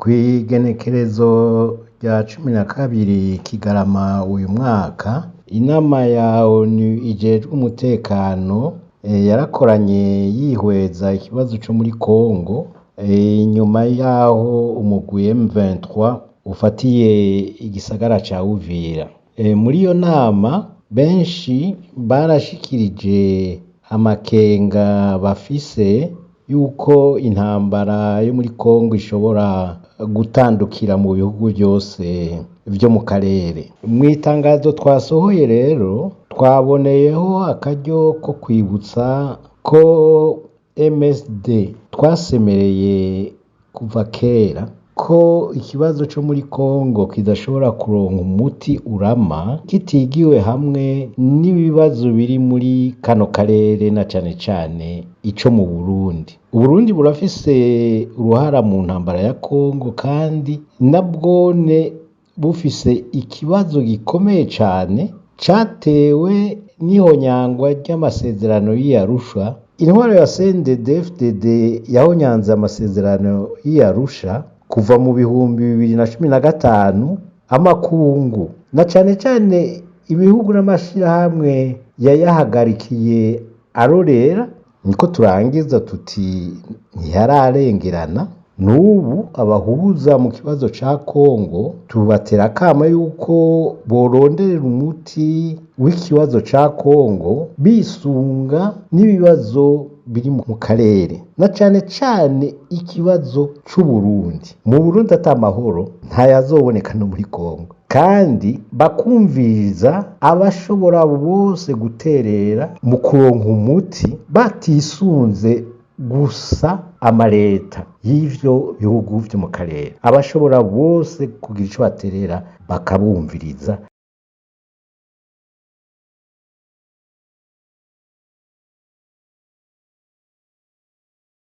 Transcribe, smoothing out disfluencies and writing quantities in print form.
Kw'igenekerezo rya 12 Kigarama uyu mwaka, inama ya ONU ijejwe umutekano yarakoranye yihweza ikibazo co muri Congo, inyuma yaho umugwi M23 ufatiye igisagara ca Uvira. Muri iyo nama benshi barashikirije amakenga bafise yuko intambara yo muri Congo ishobora gutandukira mu bihugu byose vyo mu karere. Mw'itangazo twasohoye rero twaboneyeho akaryo ko kwibutsa ko MSD twasemereye kuva kera ko ikibazo co muri Congo kidashobora kuronka umuti urama kitigiwe hamwe n'ibibazo biri muri kano karere, na cane cane ico mu Burundi. Uburundi burafise uruhara mu ntambara ya Congo, kandi nabwone bufise ikibazo gikomeye cane catewe n'ihonyangwa ry'amasezerano y'i Arusha. Intwaro ya CNDD-FDD yahonyanze amasezerano y'i Arusha kuva mu 2015. Amakungu na cane cane ibihugu n'amashirahamwe yayahagarikiye arorera, niko turangiza tuti ntiyararengerana. N'ubu abahuza mu kibazo ca Congo tubatera akamo yuko boronderera umuti w'ikibazo ca Congo bisunga n'ibibazo biri mu karere, na cane cane ikibazo c'Uburundi. Mu Burundi ata mahoro ntayazoboneka no muri Congo, kandi bakumviriza abashobora bose guterera mu kuronka umuti batisunze gusa amareta y'ivyo bihugu vyo mu karere. Abashobora bose kugira ico baterera bakabumviriza.